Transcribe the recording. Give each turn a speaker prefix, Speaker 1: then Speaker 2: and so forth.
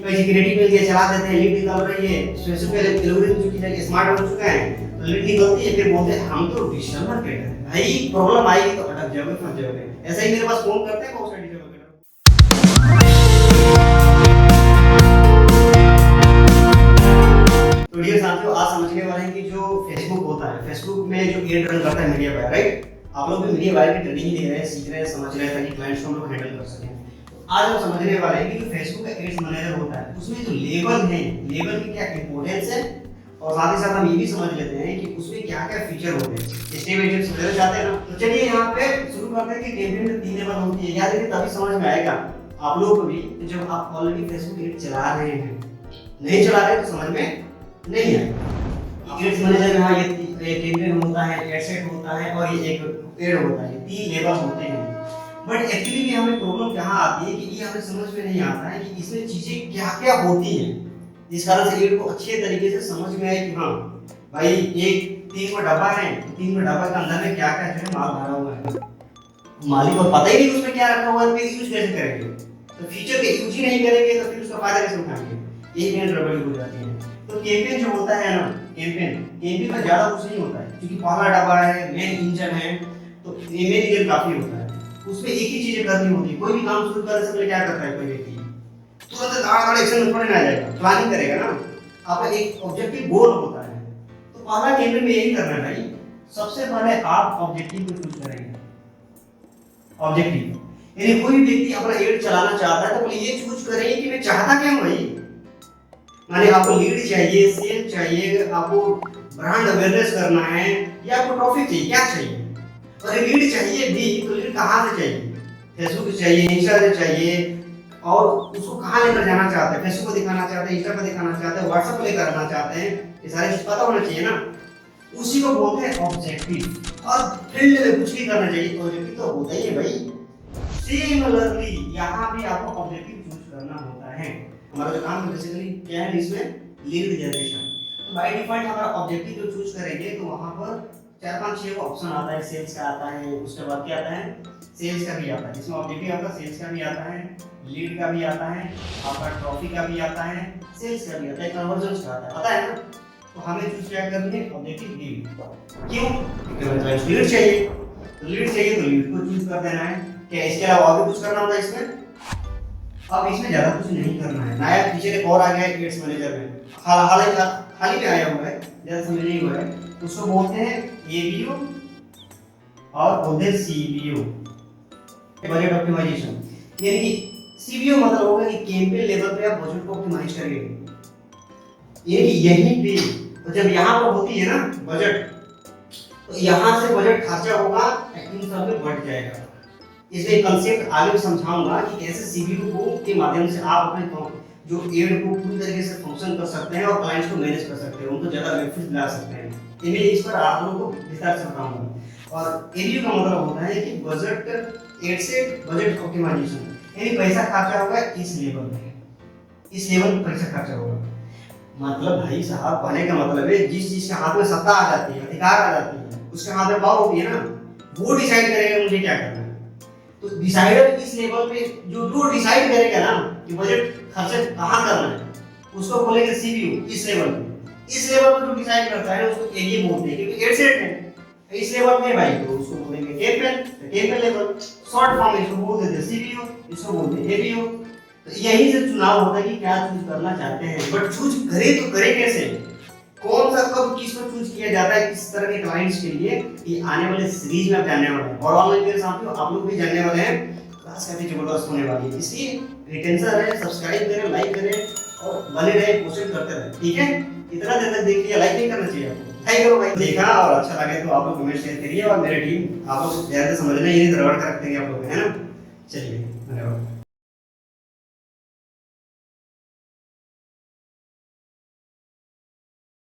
Speaker 1: कोई सिक्योरिटी मिल गया चला देते हैं, लीड निकल रही है, फेसबुक पे एल्गोरिथम जो की स्मार्ट हो चुका है, तो लीड निकलती है, फिर बोलते हैं हम तो डिजिटल मार्केटर है। भाई प्रॉब्लम आएगी तो अटक जाओगे, फंस जाओगे। ऐसा ही मेरे पास फोन करते हैं बहुत सारे डिजिटल मार्केटर। तो डियर साथियों, आज समझने वाले हैं कि जो फेसबुक होता है, फेसबुक में जो एड रन करता है मीडिया बायर, राइट? आप लोग भी मीडिया बायर की ट्रेनिंग ले रहे हैं, सीख रहे हैं, समझ रहे हैं ताकि क्लाइंट्स को हम लोग हैंडल कर सकें। आज हम समझने वाले हैं कि जो फेसबुक का एड्स मैनेजर होता है उसमें जो लेबल है, लेबल की क्या इंपॉर्टेंस है, और साथ ही साथ हम ये भी समझ लेते हैं कि उसमें क्या क्या फीचर होते हैं। स्टेप बाय स्टेप समझना चाहते हैं ना, तो चलिए यहाँ पे शुरू करते हैं कि कैंपेन में 3 लेवल होती है। याद रखिए तभी समझ में आएगा आप लोगों को भी, जब आप ऑलरेडी फेसबुक एड चला रहे हैं। नहीं चला रहे तो समझ में नहीं आएगा। एड्स मैनेजर में हाँ ये कैंपेन होता है, एड सेट होता है और ये एक एड होता है, 3 लेवल होते हैं। बट एक्चुअली में हमें प्रॉब्लम कहाँ आती है कि ये हमें समझ में नहीं आता है कि इसमें चीजें क्या क्या होती हैं, जिस कारण से एड को अच्छे तरीके से समझ में आए कि हाँ भाई एक 3 को डब्बा है, 3 को डब्बा के अंदर में क्या क्या जो है माल भरा हुआ है, मालिक को पता ही नहीं उसमें क्या रखा हुआ है, फिर यूज कैसे करेंगे? तो फीचर के यूज ही नहीं करेंगे तो फिर उसका फायदा कैसे उठाएंगे? यही मेन गड़बड़ी हो जाती है। तो कैंपेन जो होता है ना, कैंपेन में ज्यादा कुछ नहीं होता है, क्योंकि पहला डब्बा है, मेन इंजन है, तो मेन इंजन काफी होता है। उसमें एक ही चीजें करनी होती है। कोई भी काम शुरू करने से पहले क्या करता है कोई व्यक्ति? तुरंत धाड़ एक्शन में थोड़ी ना आ जाएगा, प्लानिंग करेगा ना। आपका एक ऑब्जेक्टिव गोल होता है, तो पहला कैंपेन में यही करना है भाई। सबसे पहले आप ऑब्जेक्टिव को चूज करेंगे। ऑब्जेक्टिव यानी कोई व्यक्ति अपना एड चलाना चाहता है तो पहले ये चूज करेंगे कि मैं चाहता क्या हूं भाई। माने आपको लीड चाहिए, सेल चाहिए, आपको ब्रांड अवेयरनेस करना है, या आपको ट्रैफिक चाहिए, क्या चाहिए? और लीड चाहिए भी तो लीड कहां से चाहिए? फेसबुक से चाहिए, इंस्टा से चाहिए, और उसको कहां लेकर जाना चाहते हैं? फेसबुक पे दिखाना चाहते हैं, इंस्टा पे दिखाना चाहते हैं, व्हाट्सएप पे लेकर आना चाहते हैं, ये सारी चीज पता होना चाहिए ना। उसी को बोलते हैं ऑब्जेक्टिव। और फील्ड में कुछ भी करना चाहिए, ऑब्जेक्टिव तो होता ही है भाई। सिमिलरली यहाँ भी आपको ऑब्जेक्टिव चूज करना होता है। हमारा जो काम है बेसिकली क्या है इसमें? Lead generation. तो बाय डिफॉल्ट हमारा ऑब्जेक्टिव जो चूज करेंगे तो वहां पर 4-5-6 ऑप्शन आता है। सेल्स का आता है, उसके बाद क्या आता है? सेल्स का भी आता है, जिसमें ऑब्जेक्टिव आपका सेल्स का भी आता है, लीड का भी आता है, आपका ट्रॉफी का भी आता है, सेल्स का भी आता है, कन्वर्जन का आता है, पता है ना? तो हमें चूज क्या करनी है? Objective lead. क्यों? क्योंकि हमें लीड चाहिए, तो लीड चाहिए तो लीड को चूज कर देना है। क्या इसके अलावा और भी कुछ करना होता है इसमें? अब इसमें ज्यादा कुछ नहीं करना है। नया फीचर एक और आ गया है एड्स मैनेजर में, हाल ही में आया हुआ है, ज्यादा समझ नहीं हुआ है। उसको बोलते हैं एबीओ और बोलते हैं सीबीओ, बजट ऑप्टिमाइजेशन। यानी कि सीबीओ मतलब होगा कि कैंपेन लेवल पे आप बजट को ऑप्टिमाइज करेंगे। यानी यहीं पे तो जब यहाँ पर होती है ना बजट, तो यहाँ से बजट खर्चा होगा, इन सब में बढ़ जाएगा। इसलिए कंसेप्ट आगे समझाऊंगा कि कैसे सीबीओ को के माध्यम से आप अपने जो एड को पूरी तरीके से फंक्शन कर सकते हैं और क्लाइंट्स को मैनेज कर सकते हैं, उनको ज्यादा बेनिफिट दिला सकते हैं। मैं इस पर आप लोगों को विस्तार से बताऊंगा। और एबीओ का मतलब होता है कि budget ad set budget optimisation, यानी पैसा खर्चा होगा इस लेवल पे, इस लेवल पे पैसा खर्चा होगा। मतलब भाई साहब कहने का मतलब है जिस चीज के हाथ में सत्ता आ जाती है, अधिकार आ जाती है, उसके हाथ में पावर होती है ना, वो डिसाइड करेगा मुझे क्या करना है। तो डिसाइडर इस लेवल पे जो डिसाइड करेगा ना कि बजट खर्च कहां करना है, उसको बोलेंगे सीबीओ। इस लेवल पे जो डिसाइड करता है उसको एरिया बोलते हैं, क्योंकि एड सेट है इस लेवल में भाई, तो उसको बोलेंगे कैंपेन लेवल। शॉर्ट फॉर्म इसको बोल देते हैं सीबीओ, इसको बोलते हैं एबीओ। तो यही से चुनाव होता है कि क्या चूज करना चाहते हैं। बट चूज करे कैसे, कौन सा कब किसको चूज किया जाता है किस तरह के क्लाइंट्स के लिए, ये आने वाले सीरीज में आप जानने वाले हैं। और ऑनलाइन मेरे साथियों आप लोग भी जानने वाले हैं। क्लास काफी जबरदस्त होने वाली है, इसलिए रिटेंशन रहे, सब्सक्राइब करें, लाइक करें और बने रहे, कोशिश करते रहे, ठीक है? इतना देर तक देख लिया, लाइक नहीं करना चाहिए आपको, लाइक करो भाई। देखा और अच्छा लगे तो आप लोग कमेंट शेयर करिए, और मेरी टीम आप लोग ध्यान से समझना, ये गड़बड़ कर रखेंगे आप लोग, है ना? चलिए धन्यवाद।